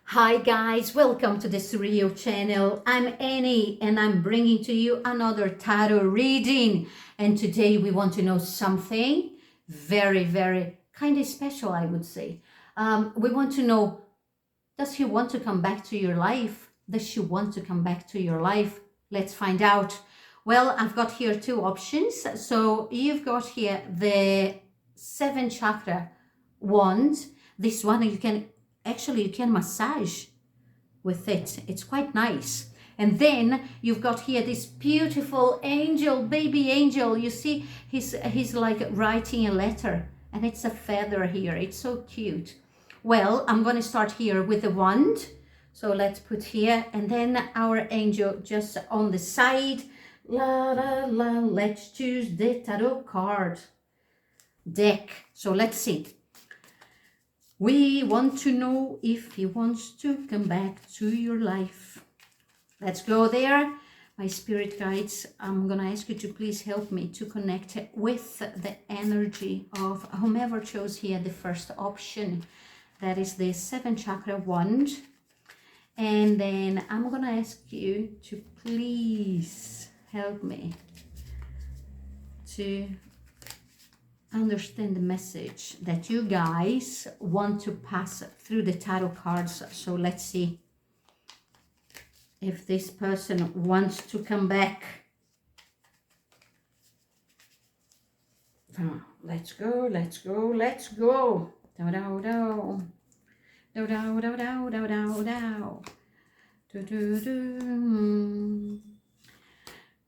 Hi guys, welcome to the Surreal channel. I'm Annie and I'm bringing to you another tarot reading. And today we want to know something very kind of special, I would say. We want to know, does he want to come back to your life? Does she want to come back to your life? Let's find out. Well, I've got here two options. So you've got here the 7 chakra wand. This one you can massage with it. It's quite nice. And then you've got here this beautiful angel, baby angel. You see, he's like writing a letter, and it's a feather here. It's so cute. Well, I'm going to start here with the wand. So let's put here, and then our angel just on the side. La la la. Let's choose the tarot card deck. So let's see. We want to know if he wants to come back to your life. Let's go there. My spirit guides, I'm going to ask you to please help me to connect with the energy of whomever chose here the first option. That is the 7 chakra wand. And then I'm going to ask you to please help me to understand the message that you guys want to pass through the tarot cards. So let's see if this person wants to come back. Let's go.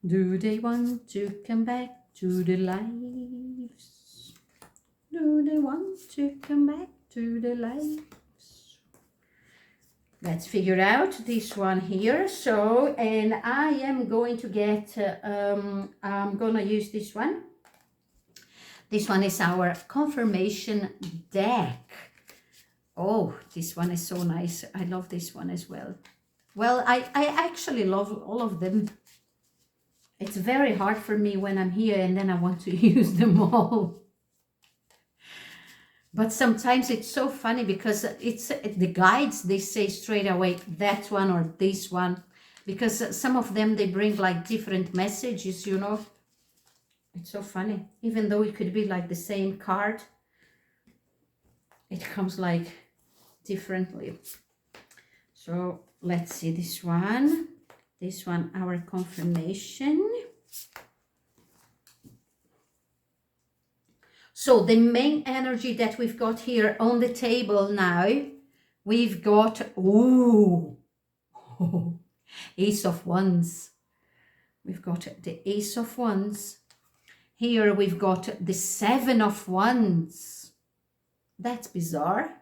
Do they want to come back to the lives? Do they want to come back to the lives? Let's figure out this one here. So, and I am going to get, I'm going to use this one. This one is our confirmation deck. Oh, this one is so nice. I love this one as well. Well, I actually love all of them. It's very hard for me when I'm here and then I want to use them all. But sometimes it's so funny because it's the guides, they say straight away that one or this one, because some of them, they bring like different messages, you know. It's so funny. Even though it could be like the same card, it comes like differently. So let's see this one. This one, our confirmation. So the main energy that we've got here on the table now, we've got, ooh, Ace of Wands. We've got the Ace of Wands. Here we've got the 7 of Wands. That's bizarre.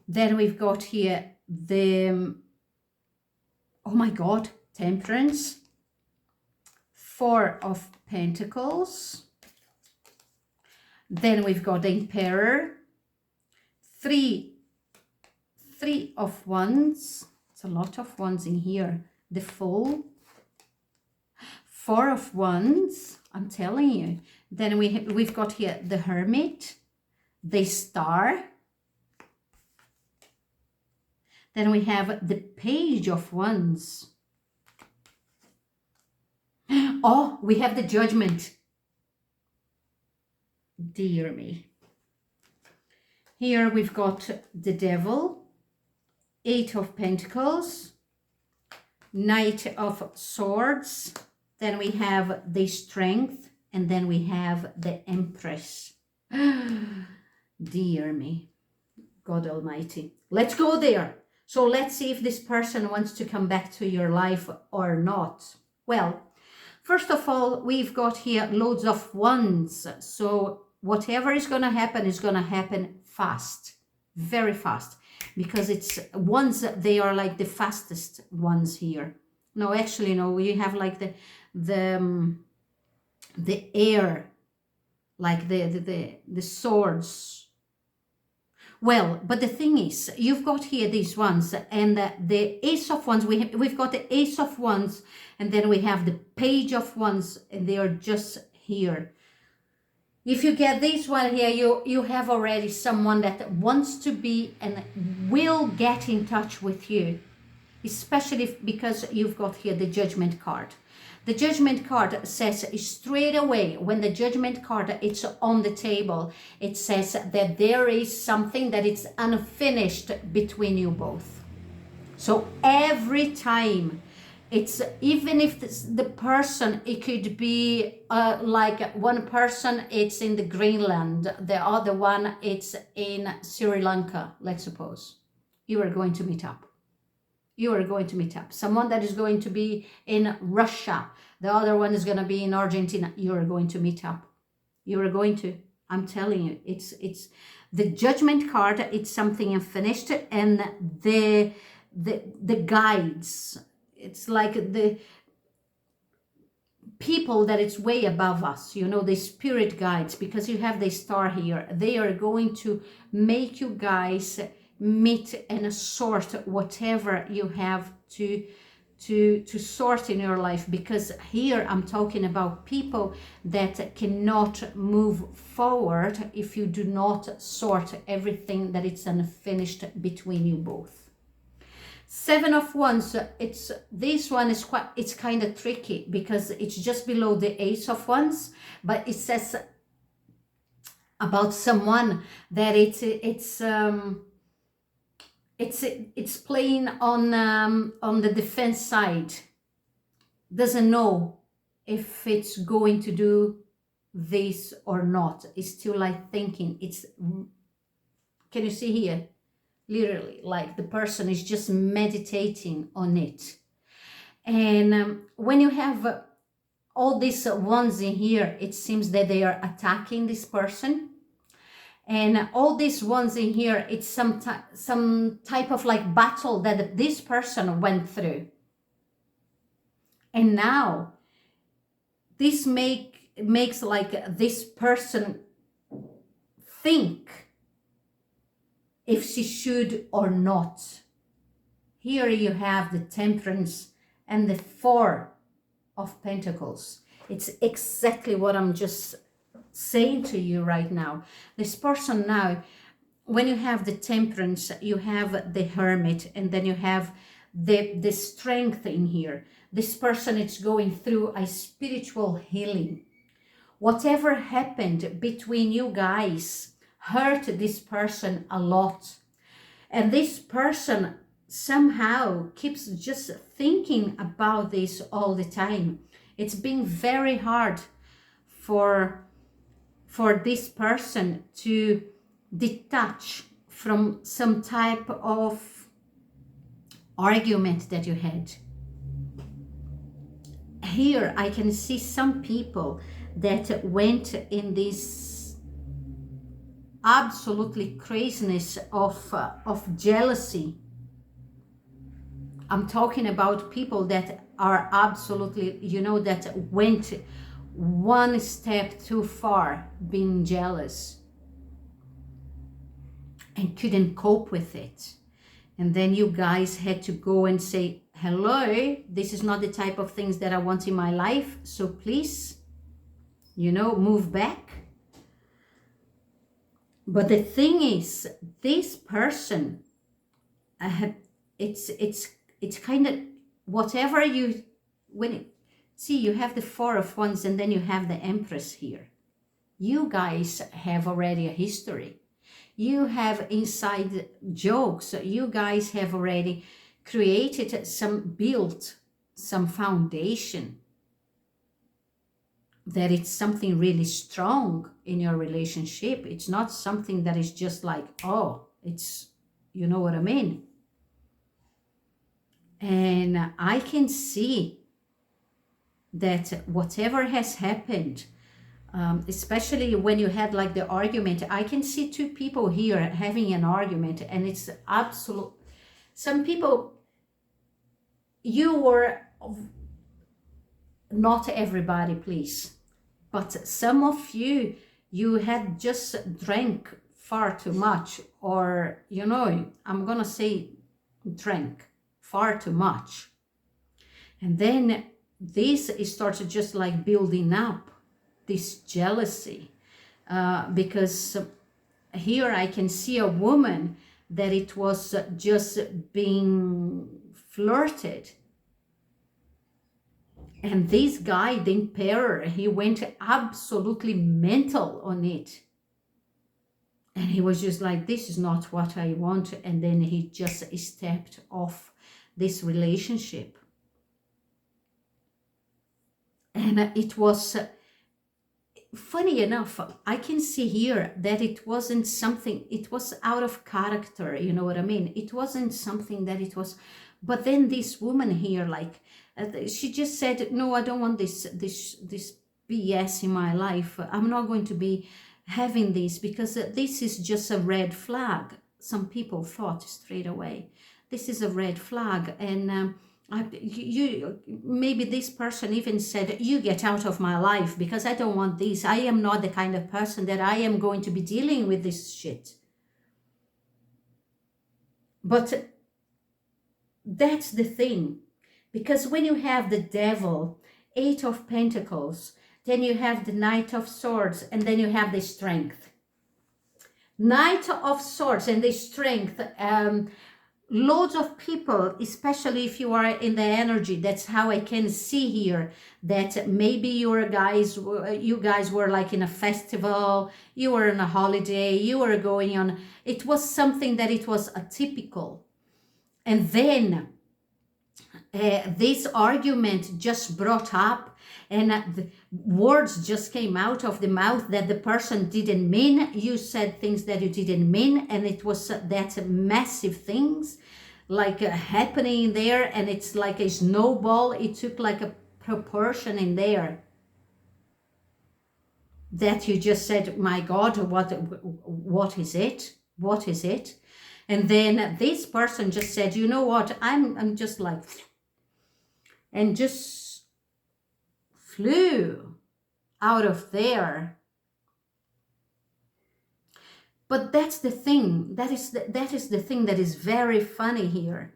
Then we've got here the, oh my God, Temperance. 4 of Pentacles. Then we've got the Emperor, 3 of Wands. It's a lot of Wands in here. The Fool, 4 of Wands. I'm telling you. Then we've got here the Hermit, the Star. Then we have the Page of Wands. Oh, we have the Judgment. Dear me. Here we've got the Devil, 8 of Pentacles, Knight of Swords, then we have the Strength, and then we have the Empress. Dear me, God Almighty. Let's go there. So let's see if this person wants to come back to your life or not. Well, first of all, we've got here loads of wands. So whatever is going to happen fast, very fast, because it's ones, they are like the fastest ones here. No, actually, no, you have like the air, like the swords. Well, but the thing is, you've got here these ones, and the Ace of Wands, we've got the Ace of Wands, and then we have the Page of Wands, and they are just here. If you get this one here, you have already someone that wants to be and will get in touch with you, especially because you've got here the Judgment card. The Judgment card says straight away, when the Judgment card it's on the table, it says that there is something that is unfinished between you both. So every time, it's even if the person, it could be like one person it's in the Greenland, the other one it's in Sri Lanka, let's suppose. You are going to meet up. You are going to meet up. Someone that is going to be in Russia, the other one is going to be in Argentina. You are going to meet up. You are going to, I'm telling you, it's the Judgment card, it's something unfinished, and the guides, it's like the people that it's way above us, you know, the spirit guides, because you have the star here. They are going to make you guys meet and sort whatever you have to sort in your life, because here I'm talking about people that cannot move forward if you do not sort everything that it's unfinished between you both. Seven of Wands, it's this one is quite, it's kind of tricky because it's just below the Ace of Wands, but it says about someone that it's playing on the defense side, doesn't know if it's going to do this or not. It's still like thinking. It's, can you see here? Literally, like the person is just meditating on it. And when you have all these ones in here, it seems that they are attacking this person. And all these ones in here, it's some type of like battle that this person went through. And now this makes like this person think if she should or not. Here you have the Temperance and the Four of Pentacles. It's exactly what I'm just saying to you right now. This person now, when you have the Temperance, you have the Hermit, and then you have the Strength in here. This person is going through a spiritual healing. Whatever happened between you guys hurt this person a lot. And this person somehow keeps just thinking about this all the time. It's been very hard for this person to detach from some type of argument that you had. Here I can see some people that went in this absolutely craziness of jealousy. I'm talking about people that are absolutely, you know, that went one step too far, being jealous and couldn't cope with it. And then you guys had to go and say, hello, this is not the type of things that I want in my life, so please, you know, move back. But the thing is, this person, it's kind of whatever you, see, you have the Four of Wands and then you have the Empress here. You guys have already a history. You have inside jokes. You guys have already built some foundation. That it's something really strong in your relationship. It's not something that is just like, oh, it's, you know what I mean? And I can see that whatever has happened, especially when you had like the argument, I can see two people here having an argument, and it's absolute. Some people, you were, not everybody, please, but some of you, you had just drank far too much, or, you know, I'm gonna say drank far too much. And then this starts just like building up, this jealousy, because here I can see a woman that it was just being flirted. And this guy, the emperor, he went absolutely mental on it. And he was just like, this is not what I want. And then he just stepped off this relationship. And it was funny enough, I can see here that it wasn't something, it was out of character, you know what I mean? It wasn't something that it was, but then this woman here, like, she just said, no, I don't want this BS in my life. I'm not going to be having this, because this is just a red flag. Some people thought straight away, this is a red flag. And maybe this person even said, you get out of my life, because I don't want this. I am not the kind of person that I am going to be dealing with this shit. But that's the thing, because when you have the devil, 8 of Pentacles, then you have the Knight of Swords, and then you have the Strength. Knight of Swords and the Strength, loads of people, especially if you are in the energy, that's how I can see here, that maybe you guys were like in a festival, you were on a holiday, you were going on, it was something that it was atypical. And then this argument just brought up, and the words just came out of the mouth that the person didn't mean. You said things that you didn't mean, and it was that massive things like happening there, and it's like a snowball. It took like a proportion in there that you just said, my God, what is it? What is it? And then this person just said, you know what, I'm just like, and just flew out of there. But that's the thing, that is the thing that is very funny here,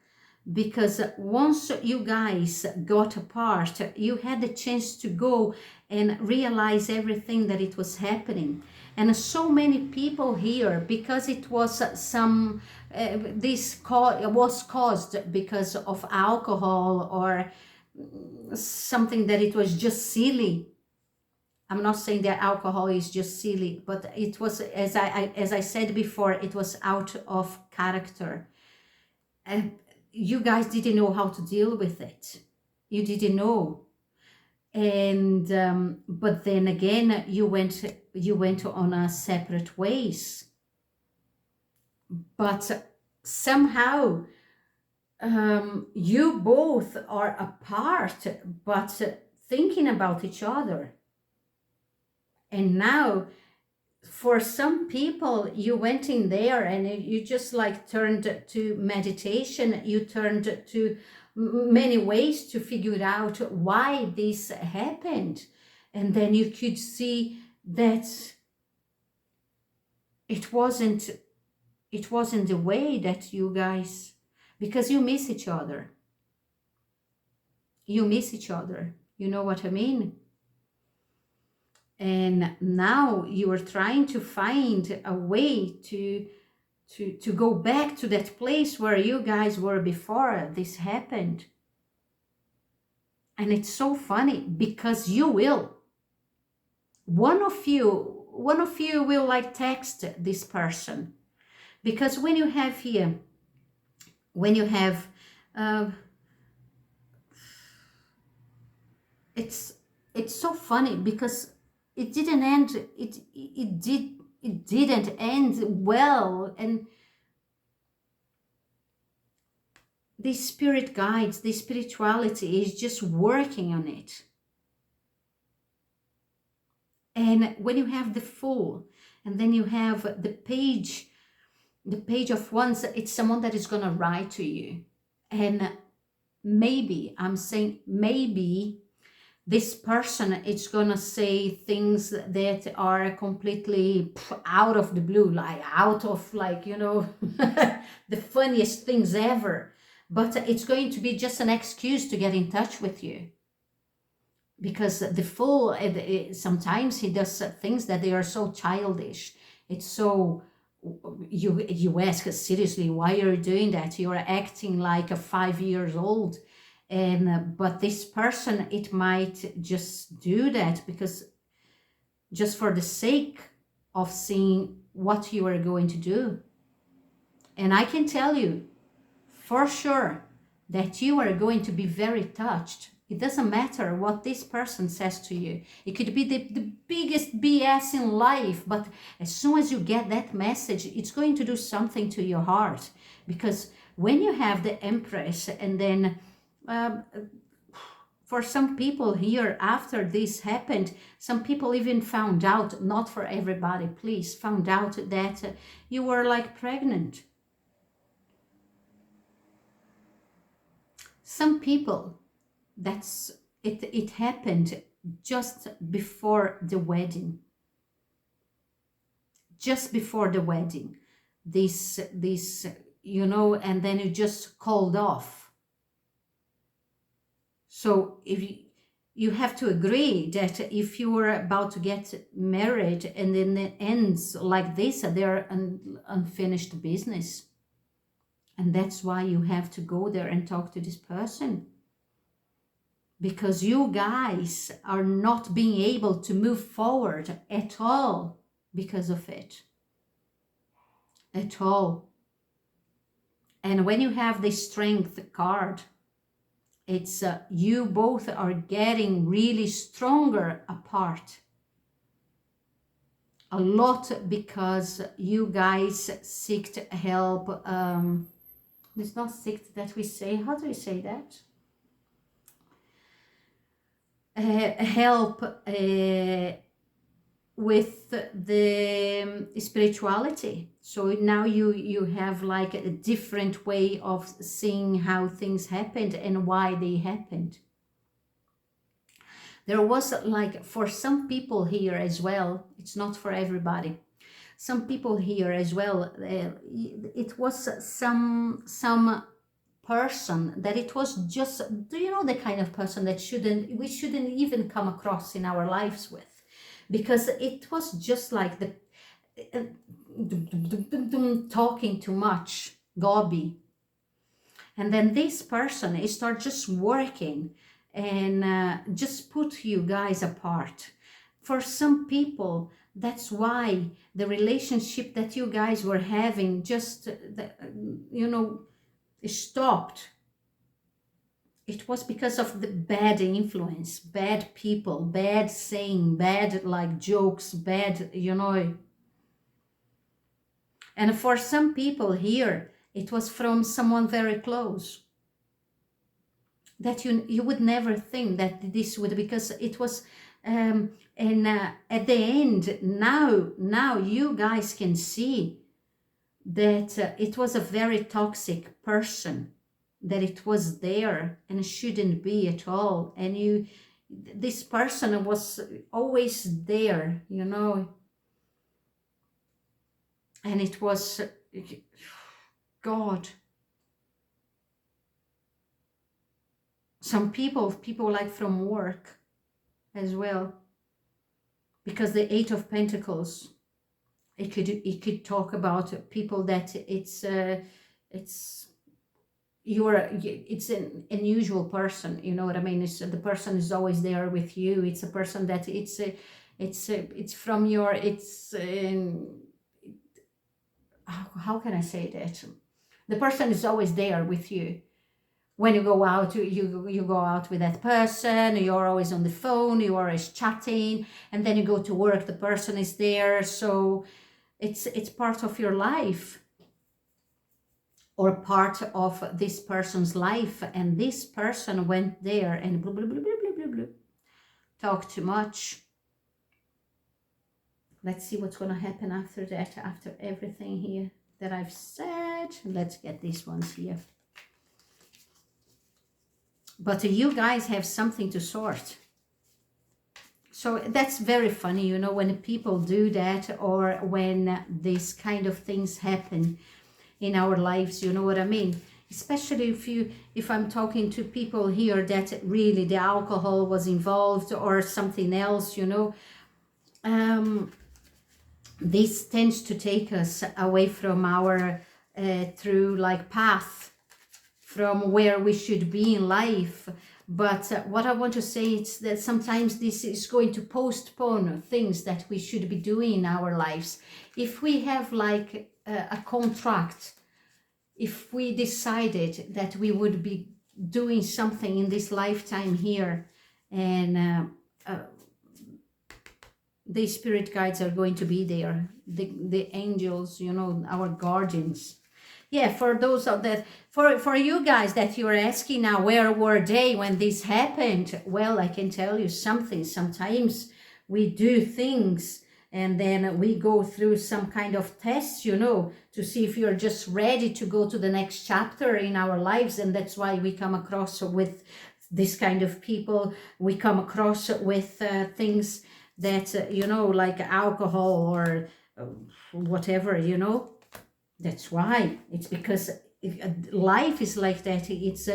because once you guys got apart, you had the chance to go and realize everything that it was happening. And so many people here, because it was some, was caused because of alcohol or something that it was just silly. I'm not saying that alcohol is just silly, but it was, as I said before, it was out of character. And you guys didn't know how to deal with it. You didn't know. And but then again, you went on a separate ways. But somehow you both are apart, but thinking about each other. And now, for some people, you went in there and you just like turned to meditation. You turned to many ways to figure out why this happened. And then you could see that it wasn't the way that you guys, because you miss each other. You miss each other. You know what I mean? And now you are trying to find a way to go back to that place where you guys were before this happened. And it's so funny, because you will. One of you will like text this person, because when you have here, when you have it's so funny, because it didn't end, it didn't end well. And the spirit guides, the spirituality is just working on it. And when you have the Fool, and then you have the Page of Wands, it's someone that is going to write to you. And maybe, I'm saying maybe, this person is going to say things that are completely out of the blue, like out of, like, you know, the funniest things ever. But it's going to be just an excuse to get in touch with you. because the fool, sometimes he does things that they are so childish. It's so, you ask seriously, why are you doing that? You're acting like a 5 years old. And but this person, it might just do that because just for the sake of seeing what you are going to do. And I can tell you for sure that you are going to be very touched. It doesn't matter what this person says to you. It could be the biggest BS in life, but as soon as you get that message, it's going to do something to your heart. Because when you have the Empress, and then for some people here, after this happened, some people even found out, not for everybody, please, found out that you were like pregnant. Some people, that's it, it happened just before the wedding. Just before the wedding. This, and then you just called off. So if you have to agree that if you were about to get married and then it ends like this, they're unfinished business. And that's why you have to go there and talk to this person. Because you guys are not being able to move forward at all because of it. At all. And when you have the Strength card, it's you both are getting really stronger apart. A lot because you guys seeked help. It's not seeked that we say. How do we say that? Help with the spirituality. So now you have like a different way of seeing how things happened and why they happened. There was like, for some people here as well, it's not for everybody, some people here as well, it was some person that it was just, do you know the kind of person that we shouldn't even come across in our lives with, because it was just like the talking too much, gobby. And then this person start just working and just put you guys apart. For some people, that's why the relationship that you guys were having just, stopped. It was because of the bad influence, bad people, bad saying, bad like jokes, bad, And for some people here, it was from someone very close. That you would never think that this would, because it was, at the end, now you guys can see that it was a very toxic person, that it was there and shouldn't be at all. And this person was always there, and it was, God. Some people like from work as well, because the Eight of Pentacles, it could talk about people that it's an unusual person, you know what I mean? It's the person is always there with you. It's a person that it's from your, how can I say that? The person is always there with you. When you go out, you go out with that person, you're always on the phone, you're always chatting, and then you go to work, the person is there. So it's part of your life, or part of this person's life. And this person went there and blah, blah, blah, blah, blah, blah, blah. Talk too much. Let's see what's going to happen after that, after everything here that I've said. Let's get these ones here. But you guys have something to sort. So that's very funny, when people do that, or when these kind of things happen in our lives, you know what I mean? especially if I'm talking to people here that really the alcohol was involved or something else, you know. This tends to take us away from our true like path, from where we should be in life. But what I want to say is that sometimes this is going to postpone things that we should be doing in our lives. If we have like a contract, if we decided that we would be doing something in this lifetime here, and the spirit guides are going to be there, the angels, you know, our guardians. Yeah, for those of that, for you guys that you're asking now, where were they when this happened? Well, I can tell you something. Sometimes we do things and then we go through some kind of test, you know, to see if you're just ready to go to the next chapter in our lives. And that's why we come across with this kind of people. We come across with things that, you know, like alcohol or whatever, you know. That's why. It's because life is like that. It's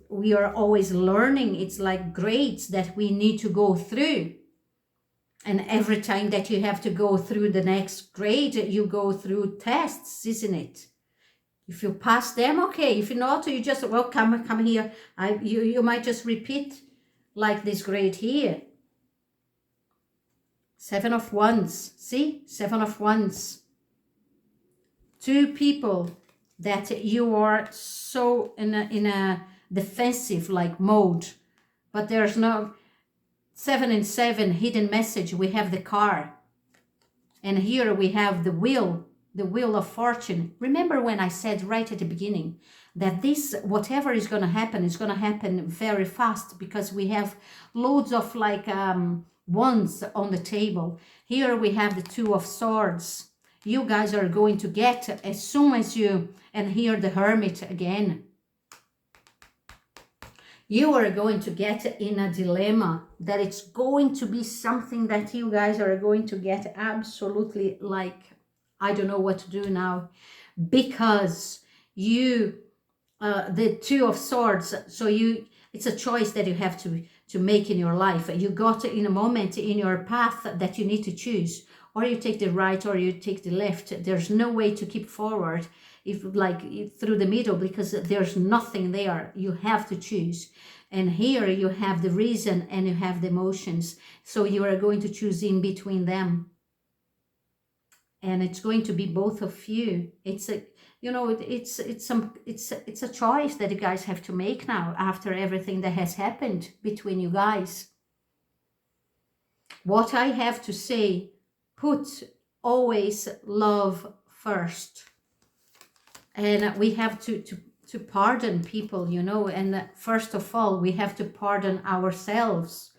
we are always learning. It's like grades that we need to go through. And every time that you have to go through the next grade, you go through tests, isn't it? If you pass them, okay. If not, you just, well, come here. You might just repeat like this grade here. 7 of Wands. See? 7 of Wands. Two people that you are so in a defensive like mode, but there's no 7 and 7 hidden message. We have the car, and here we have the wheel of fortune. Remember when I said right at the beginning that this, whatever is going to happen, is going to happen very fast, because we have loads of like wands on the table. Here we have the 2 of swords. You guys are going to get, as soon as you, and here the hermit again, you are going to get in a dilemma that it's going to be something that you guys are going to get absolutely like, I don't know what to do now, because you, the 2 of swords, so you, it's a choice that you have to make in your life. You got in a moment in your path that you need to choose. Or you take the right or you take the left. There's no way to keep forward through the middle, because there's nothing there. You have to choose. And here you have the reason and you have the emotions. So you are going to choose in between them. And it's going to be both of you. It's a, you know, it's a choice that you guys have to make now after everything that has happened between you guys. What I have to say, put always love first. And we have to pardon people, you know, and first of all, we have to pardon ourselves,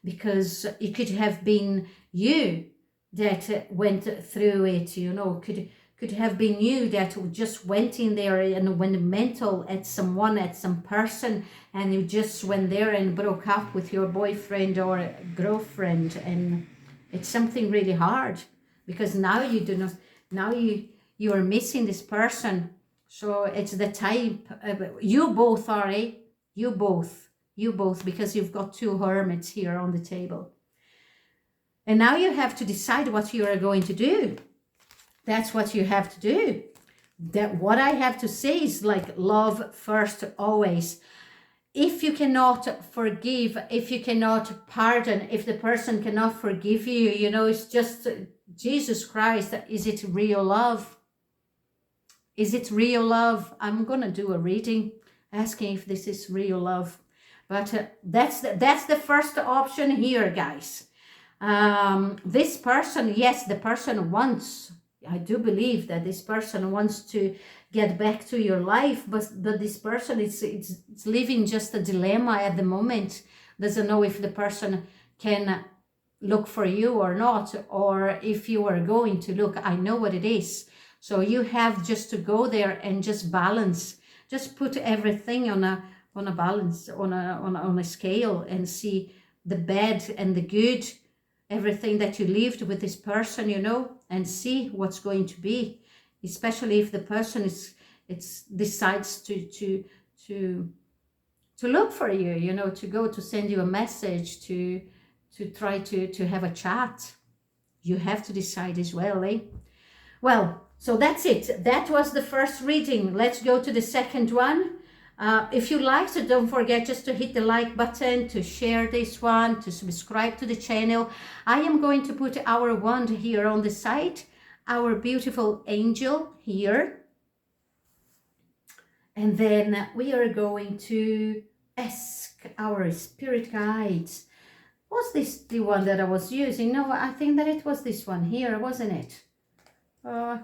because it could have been you that went through it, you know, could have been you that just went in there and went mental at someone, at some person, and you just went there and broke up with your boyfriend or girlfriend, and it's something really hard, because now you do not, now you are missing this person. So it's the type you both are, you both, because you've got 2 hermits here on the table. And now you have to decide what you are going to do. That's what you have to do. That what I have to say is like love first always. If you cannot forgive, if you cannot pardon, if the person cannot forgive you, you know, it's just Jesus Christ. Is it real love? Is it real love? I'm going to do a reading asking if this is real love. But that's the first option here, guys. This person, yes, the person wants, I do believe that this person wants to get back to your life, but this person it's living just a dilemma at the moment. Doesn't know if the person can look for you or not, or if you are going to look. I know what it is. So you have just to go there and just balance, just put everything on a balance, on a scale, and see the bad and the good, everything that you lived with this person, you know, and see what's going to be. Especially if the person it's decides to look for you, you know, to go to send you a message, to try to have a chat. You have to decide as well, eh? Well, so that's it. That was the first reading. Let's go to the second one. If you liked it, don't forget just to hit the like button, to share this one, to subscribe to the channel. I am going to put our wand here on the side, our beautiful angel here. And then we are going to ask our spirit guides. Was this the one that I was using? No, I think that it was this one here, wasn't it? Oh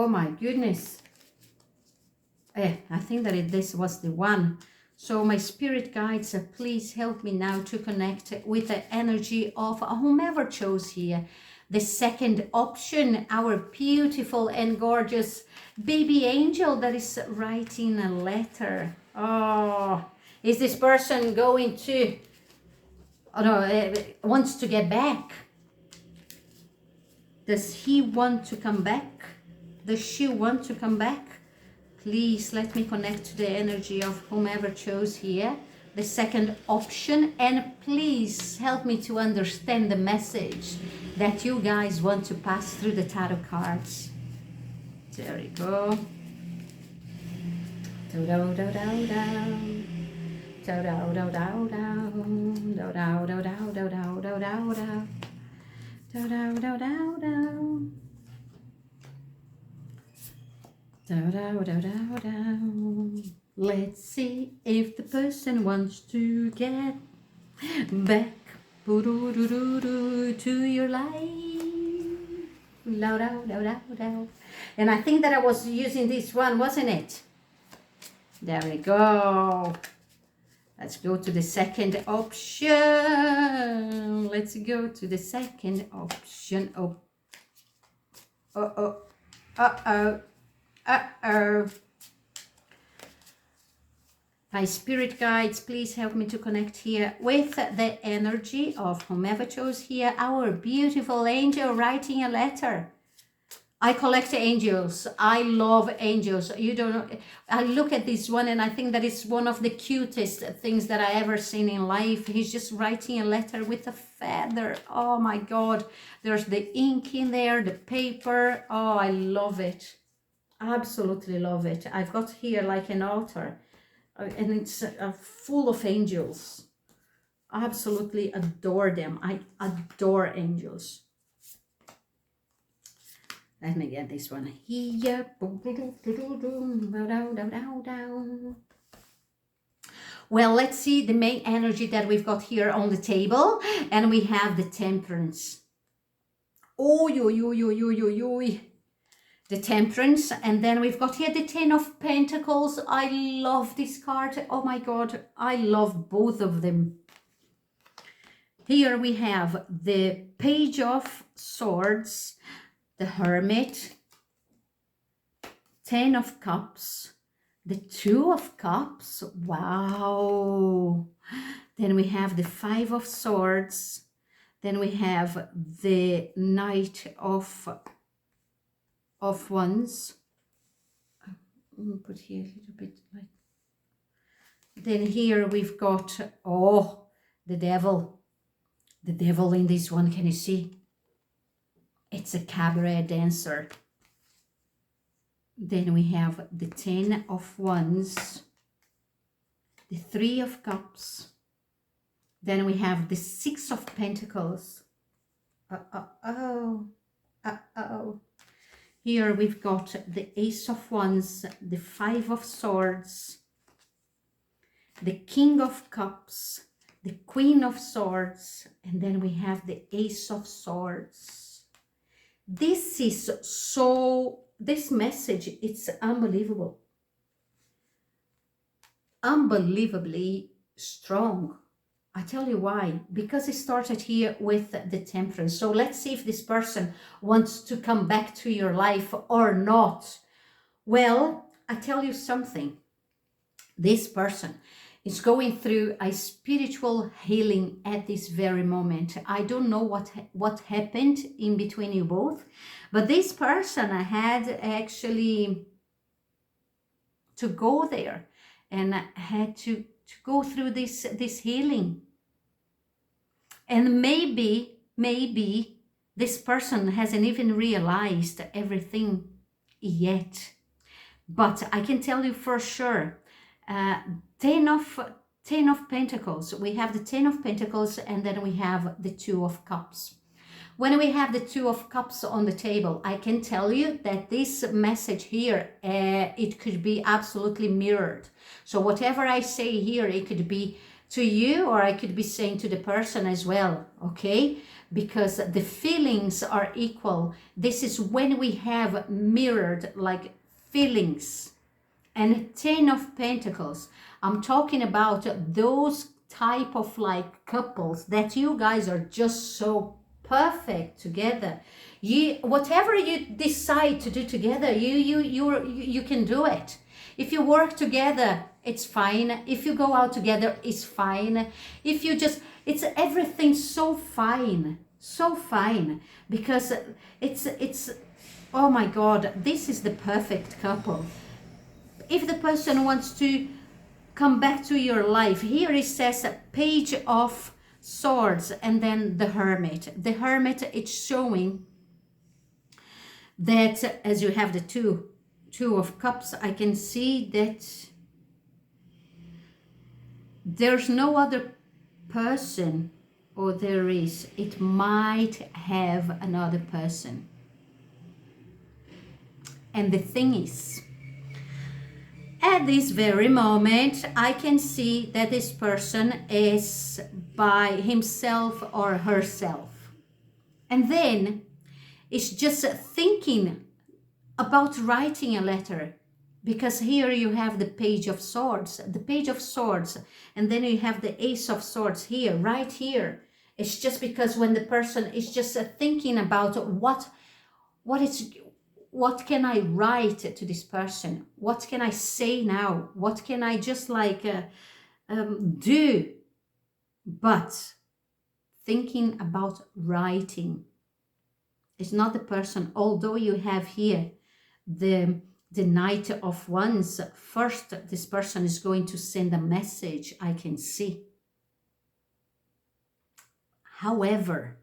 my goodness. I think that this was the one. So my spirit guides, please help me now to connect with the energy of whomever chose here. The second option, our beautiful and gorgeous baby angel that is writing a letter. Oh, is this person going to, oh no, wants to get back? Does he want to come back? Does she want to come back? Please let me connect to the energy of whomever chose here, the second option, and please help me to understand the message that you guys want to pass through the tarot cards. There we go. Let's see if the person wants to get back to your life. And I think that I was using this one, wasn't it? There we go. Let's go to the second option. Let's go to the second option. Oh. Uh-oh. Uh-oh. Uh-oh. My spirit guides, please help me to connect here with the energy of whomever chose here, our beautiful angel writing a letter. I collect angels. I love angels. You don't know. I look at this one and I think that it's one of the cutest things that I ever seen in life. He's just writing a letter with a feather. Oh my God. There's the ink in there, the paper. Oh, I love it. Absolutely love it. I've got here like an altar and it's full of angels. I absolutely adore them. I adore angels. Let me get this one here. Well, let's see the main energy that we've got here on the table. And we have the Temperance. Oh, the Temperance. And then we've got here the Ten of Pentacles. I love this card. Oh my God, I love both of them. Here we have the Page of Swords, the Hermit, Ten of Cups, the Two of Cups. Wow. Then we have the Five of Swords. Then we have the Knight of Wands. I'm gonna put here a little bit like. Then here we've got, oh, the Devil. The Devil in this one, can you see? It's a cabaret dancer. Then we have the Ten of Wands, the Three of Cups. Then we have the Six of Pentacles. Here we've got the Ace of Wands, the Five of Swords, the King of Cups, the Queen of Swords, and then we have the Ace of Swords. This is so, this message, it's unbelievable. Unbelievably strong. I tell you why. Because it started here with the Temperance. So let's see if this person wants to come back to your life or not. Well, I tell you something. This person, is going through a spiritual healing at this very moment. I don't know what happened in between you both, but this person had actually to go there and had to go through this healing. And maybe this person hasn't even realized everything yet. But I can tell you for sure, uh, 10 of 10 of Pentacles. We have the 10 of Pentacles, and then we have the 2 of Cups. When we have the 2 of Cups on the table, I can tell you that this message here, it could be absolutely mirrored. So whatever I say here, it could be to you, or I could be saying to the person as well, okay? Because the feelings are equal. This is when we have mirrored like feelings. And 10 of Pentacles, I'm talking about those type of like couples that you guys are just so perfect together. You, whatever you decide to do together, you can do it. If you work together, it's fine. If you go out together, it's fine. If you just, it's everything so fine, because it's oh my God, this is the perfect couple. If the person wants to come back to your life, here it says a Page of Swords and then the Hermit. The Hermit, it's showing that as you have the two of Cups, I can see that there's no other person, or there is, it might have another person. And the thing is, at this very moment, I can see that this person is by himself or herself. And then it's just thinking about writing a letter, because here you have the Page of Swords, and then you have the Ace of Swords here, right here. It's just because when the person is just thinking about what can I write to this person? What can I say now? What can I just like do? But thinking about writing. It's not the person, although you have here the Knight of Wands. First, this person is going to send a message, I can see. However,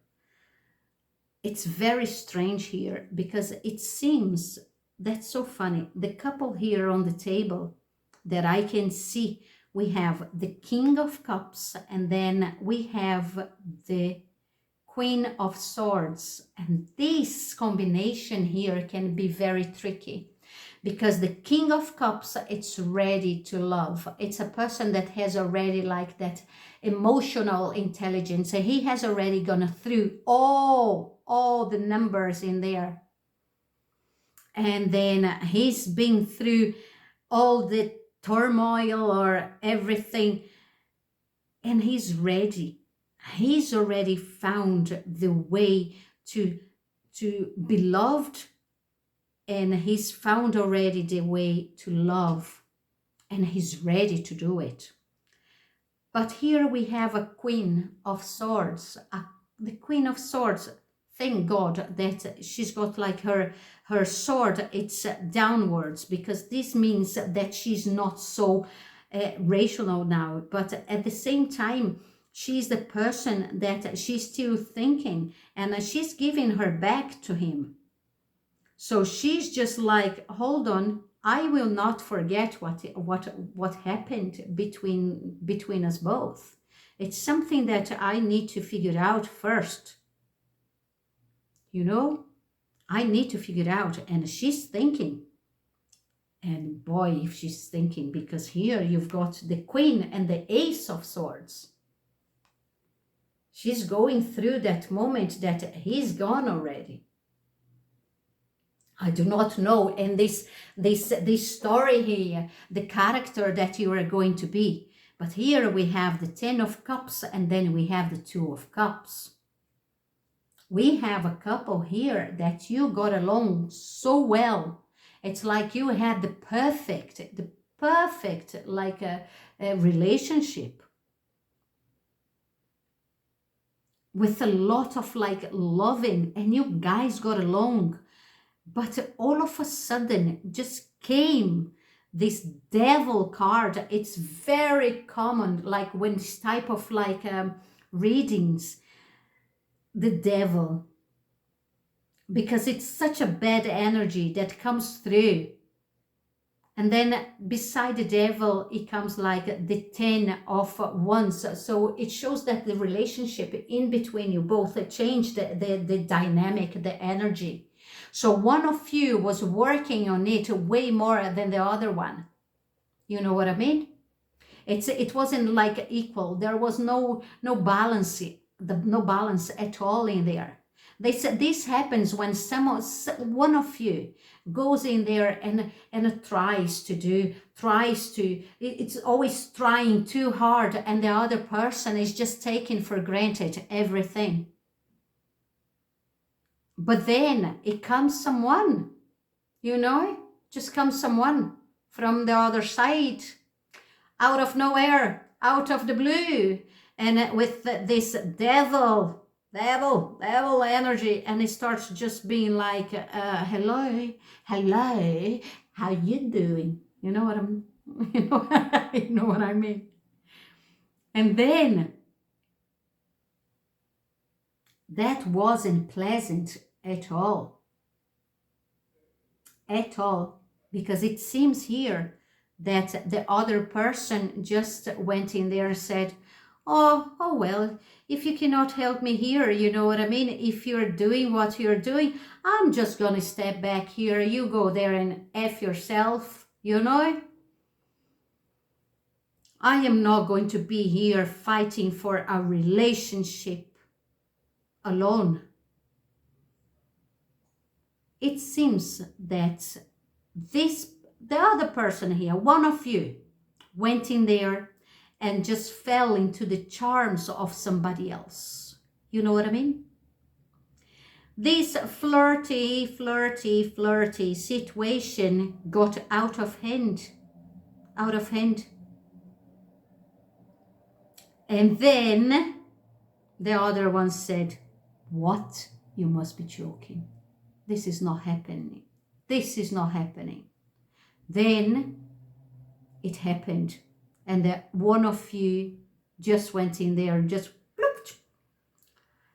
it's very strange here, because it seems, that's so funny, the couple here on the table that I can see, we have the King of Cups, and then we have the Queen of Swords. And this combination here can be very tricky, because the King of Cups, it's ready to love. It's a person that has already like that emotional intelligence. He has already gone through all the numbers in there. And then he's been through all the turmoil or everything. And he's ready. He's already found the way to be loved, and he's found already the way to love, and he's ready to do it. But here we have a Queen of Swords, the Queen of Swords. Thank God that she's got like her sword, it's downwards, because this means that she's not so rational now, but at the same time, she's the person that she's still thinking, and she's giving her back to him. So she's just like, hold on, I will not forget what happened between us both. It's something that I need to figure out first. You know, I need to figure it out. And she's thinking. And boy, if she's thinking, because here you've got the Queen and the Ace of Swords. She's going through that moment that he's gone already. I do not know. And this story here, the character that you are going to be. But here we have the 10 of Cups, and then we have the 2 of Cups. We have a couple here that you got along so well. It's like you had the perfect, like a relationship with a lot of like loving, and you guys got along. But all of a sudden just came this devil card. It's very common, like when this type of like readings, the devil, because it's such a bad energy that comes through. And then beside the devil, it comes like the 10 of wands. So it shows that the relationship in between you both changed the dynamic, the energy. So one of you was working on it way more than the other one. You know what I mean? It wasn't like equal. There was no balance, no balance at all in there. They said this happens when one of you goes in there and tries to, it's always trying too hard, and the other person is just taking for granted everything. But then it comes someone, just comes someone from the other side, out of nowhere, out of the blue, and with this devil energy, and it starts just being like, hello, how you doing? You know what I'm, you know what I mean? And then that wasn't pleasant at all, because it seems here that the other person just went in there and said, oh well, if you cannot help me here, you know what I mean, if you're doing what you're doing, I'm just gonna step back here, you go there and F yourself, I am not going to be here fighting for a relationship alone. It seems that the other person here, one of you, went in there and just fell into the charms of somebody else. You know what I mean? This flirty situation got out of hand. And then the other one said, what? You must be joking. This is not happening. Then it happened. And one of you just went in there and just bloop.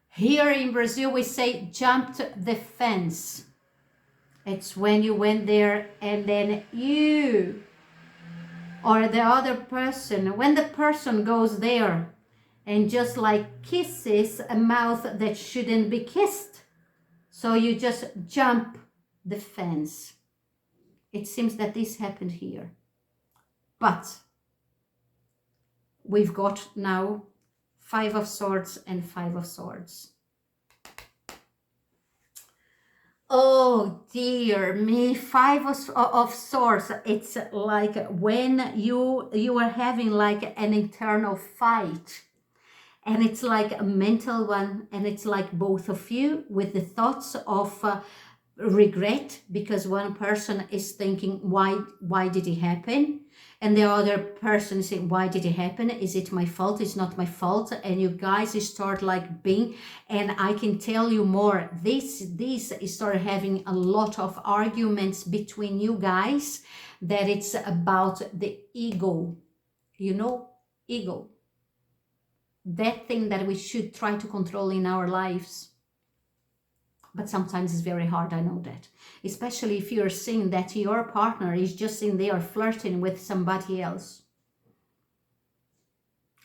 Here in Brazil, we say jumped the fence. It's when you went there and then you or the other person, when the person goes there and just like kisses a mouth that shouldn't be kissed. So you just jump the fence. It seems that this happened here. But we've got now 5 of Swords and 5 of Swords. Oh dear me, 5 of Swords. It's like when you are having like an internal fight, and it's like a mental one, and it's like both of you with the thoughts of regret, because one person is thinking, why did it happen? And the other person is saying, why did it happen? Is it my fault? It's not my fault. And you guys start like being, and I can tell you more, this start having a lot of arguments between you guys, that it's about the ego, ego, that thing that we should try to control in our lives. But sometimes it's very hard, I know that. Especially if you're seeing that your partner is just in there flirting with somebody else.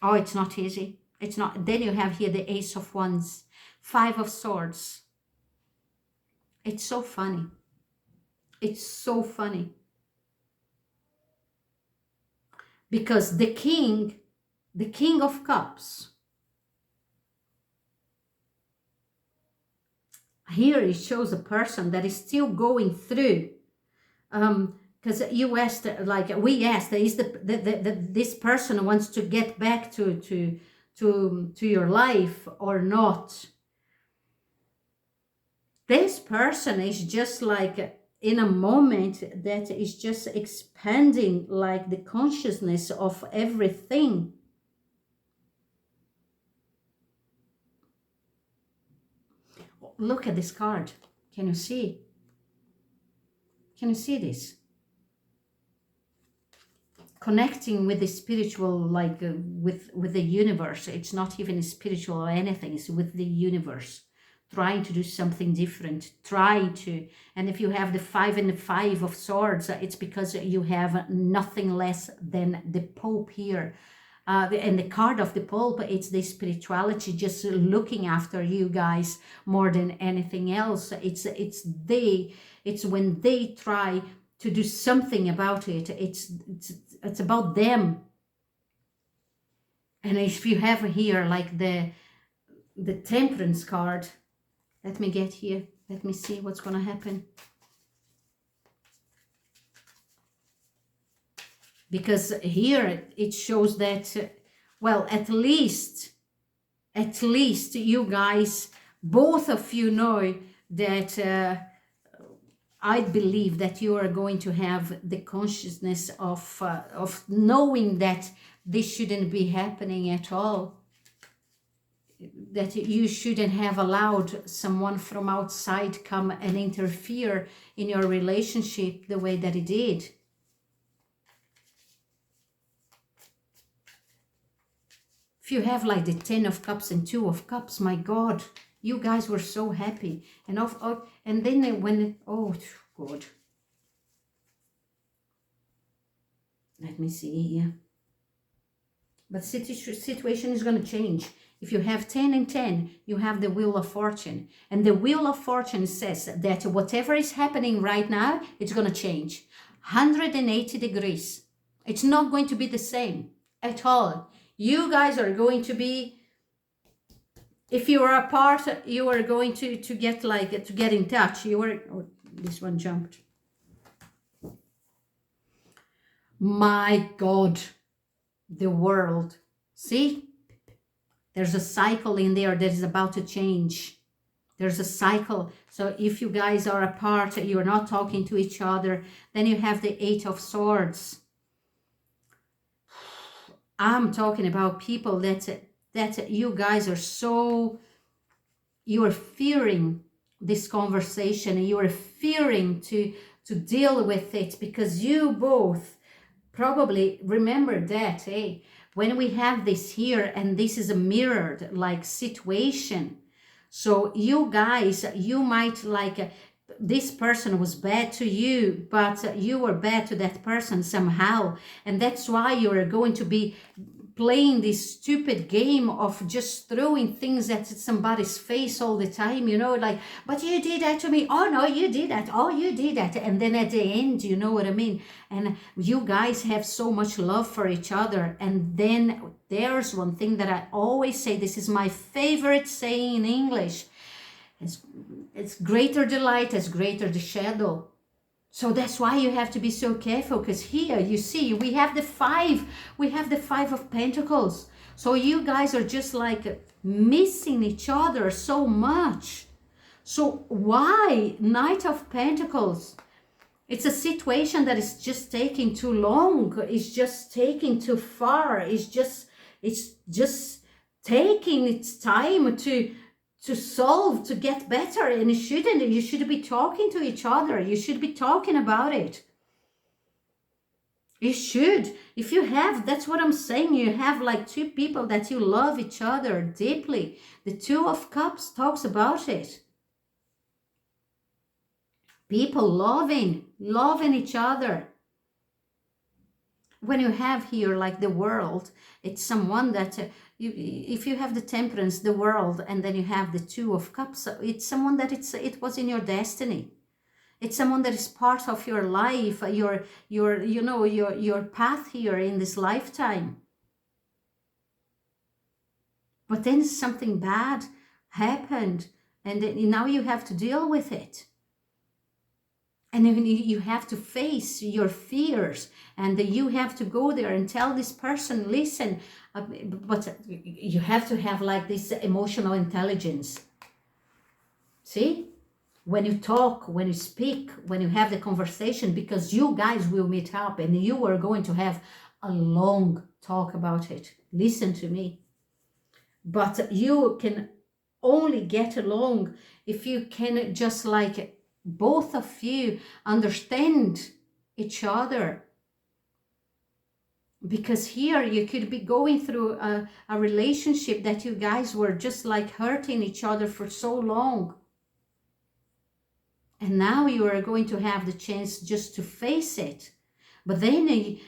Oh, it's not easy. It's not. Then you have here the Ace of Wands, 5 of Swords. It's so funny. It's so funny. Because the King of Cups, here it shows a person that is still going through, because you asked, like we asked, is this person wants to get back to your life or not? This person is just like in a moment that is just expanding like the consciousness of everything. Look at this card. Can you see? Can you see this? Connecting with the spiritual, like with the universe. It's not even spiritual or anything. It's with the universe. Trying to do something different. Try to. And if you have the 5 and the 5 of swords, it's because you have nothing less than the Pope here. And the card of the Pope, it's the spirituality just looking after you guys more than anything else. It's when they try to do something about it. It's about them. And if you have here like the Temperance card, let me get here. Let me see what's going to happen. Because here it shows that, well, at least you guys, both of you know that I believe that you are going to have the consciousness of knowing that this shouldn't be happening at all. That you shouldn't have allowed someone from outside come and interfere in your relationship the way that it did. If you have like the 10 of Cups and 2 of Cups, my God, you guys were so happy. And and then when, oh God. Let me see here. But situation is going to change. If you have 10 and 10, you have the Wheel of Fortune. And the Wheel of Fortune says that whatever is happening right now, it's going to change. 180 degrees. It's not going to be the same at all. You guys are going to be, if you are apart, you are going to get like, to get in touch. You are, oh, this one jumped. My God, the world. See? There's a cycle in there that is about to change. There's a cycle. So if you guys are apart, you're not talking to each other, then you have the 8 of Swords. I'm talking about people that you guys are so, you are fearing this conversation, you are fearing to deal with it, because you both probably remember that, hey, when we have this here and this is a mirrored like situation, so you guys, you might like, this person was bad to you, but you were bad to that person somehow, and that's why you're going to be playing this stupid game of just throwing things at somebody's face all the time, you know, like, but you did that to me, oh no, you did that, oh you did that, and then at the end, you know what I mean, and you guys have so much love for each other. And then there's one thing that I always say, this is my favorite saying in English, it's greater the light as greater the shadow. So that's why you have to be so careful, because here you see we have the 5 of Pentacles. So you guys are just like missing each other so much. So why Knight of Pentacles? It's a situation that is just taking too long. It's just taking too far. It's just taking its time to solve, to get better, and you should be talking to each other. You should be talking about it. You should. If you have, that's what I'm saying, you have like 2 people that you love each other deeply. The 2 of Cups talks about it. People loving each other. When you have here like the World, it's someone that if you have the Temperance, the World, and then you have the 2 of Cups, it's someone that it was in your destiny. It's someone that is part of your life, your path here in this lifetime. But then something bad happened, and now you have to deal with it. And then you have to face your fears, and you have to go there and tell this person, listen, but you have to have like this emotional intelligence. See? when you talk, when you speak, when you have the conversation, because you guys will meet up and you are going to have a long talk about it. Listen to me. But you can only get along if you can just like both of you understand each other. Because here you could be going through a relationship that you guys were just like hurting each other for so long. And now you are going to have the chance just to face it. But then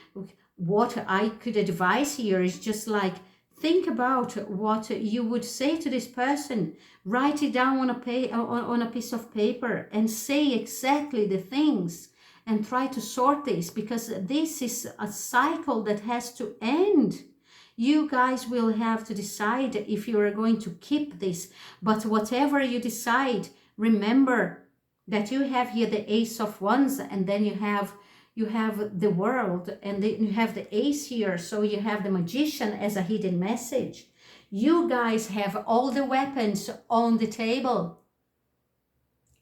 what I could advise here is just like, think about what you would say to this person. Write it down on a piece of paper and say exactly the things and try to sort this, because this is a cycle that has to end. You guys will have to decide if you are going to keep this. But whatever you decide, remember that you have here the Ace of Wands, and then you have the World, and then you have the Ace here, so you have the Magician as a hidden message. You guys have all the weapons on the table.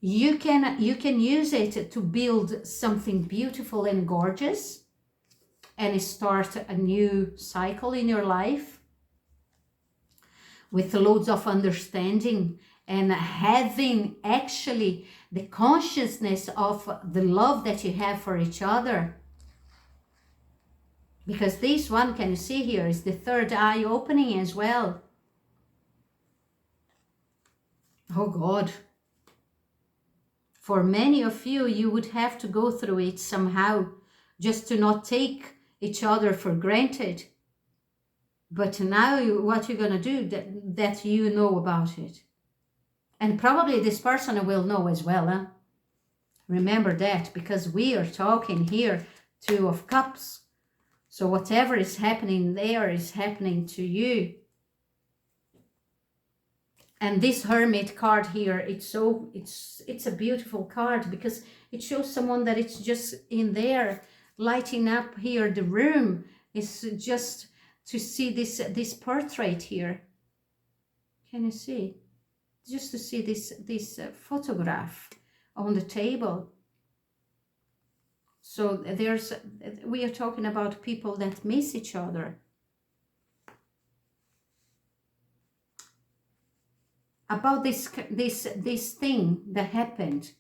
You can use it to build something beautiful and gorgeous and start a new cycle in your life with loads of understanding and having actually the consciousness of the love that you have for each other. Because this one, can you see here, is the third eye opening as well. Oh God. For many of you, you would have to go through it somehow just to not take each other for granted. But now what you're going to do, that you know about it. And probably this person will know as well. Huh? Remember that, because we are talking here, Two of Cups. So whatever is happening there is happening to you. And this Hermit card here, it's a beautiful card, because it shows someone that it's just in there lighting up here the room. It's just to see this portrait here. Can you see? Just to see this photograph on the table. So we are talking about people that miss each other. About this thing that happened,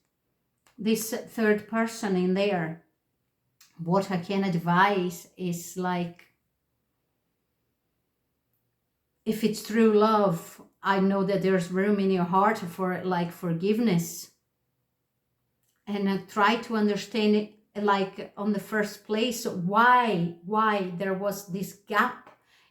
this third person in there, what I can advise is like, if it's true love, I know that there's room in your heart for like forgiveness, and try to understand it, like on the first place, why there was this gap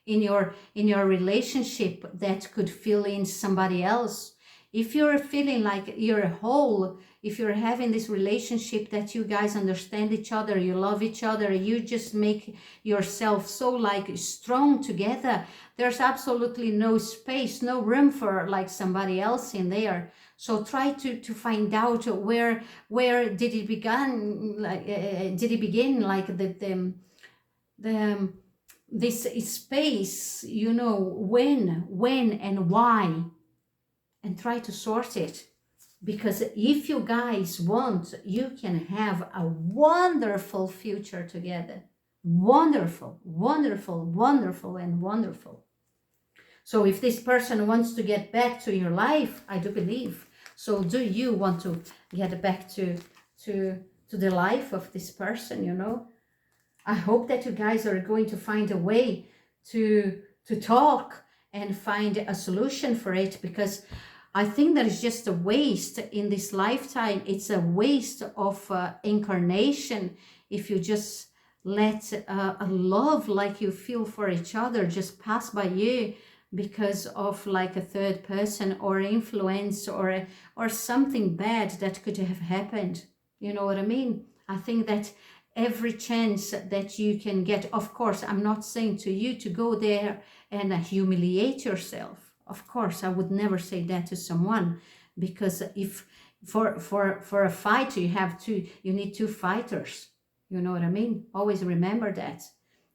in your relationship that could fill in somebody else. If you're feeling like you're whole, if you're having this relationship that you guys understand each other, you love each other, you just make yourself so like strong together, there's absolutely no space, no room for like somebody else in there. So try to find out where did it begin, like did it begin, like this space, you know, when and why, and try to sort it. Because if you guys want, you can have a wonderful future together. Wonderful, wonderful, wonderful, and wonderful. So if this person wants to get back to your life, I do believe. So do you want to get back to the life of this person, you know? I hope that you guys are going to find a way to talk and find a solution for it, because I think that is just a waste in this lifetime. It's a waste of incarnation if you just let a love like you feel for each other just pass by you because of like a third person or influence or something bad that could have happened. You know what I mean? I think that every chance that you can get, of course, I'm not saying to you to go there and humiliate yourself. Of course, I would never say that to someone, because if for a fight you need two fighters. You know what I mean? Always remember that.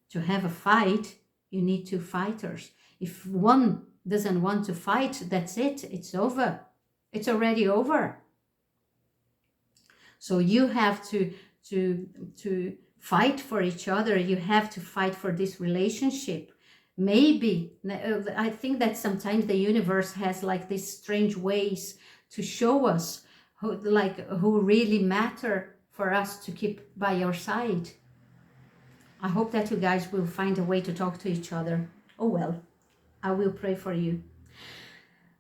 To have a fight, you need two fighters. If one doesn't want to fight, that's it. It's over. It's already over. So you have to fight for each other. You have to fight for this relationship. Maybe I think that sometimes the universe has like these strange ways to show us who really matter for us to keep by your side. I hope that you guys will find a way to talk to each other. Oh well, I will pray for you.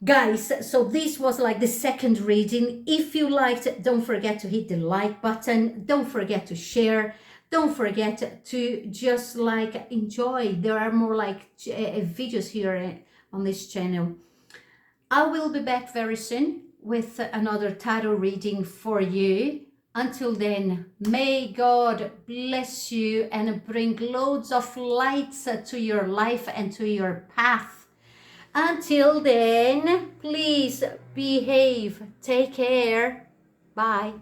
Guys, so this was like the second reading. If you liked it, don't forget to hit the like button. Don't forget to share. Don't forget to just like enjoy. There are more like videos here on this channel. I will be back very soon with another tarot reading for you. Until then, may God bless you and bring loads of lights to your life and to your path. Until then, please behave. Take care. Bye.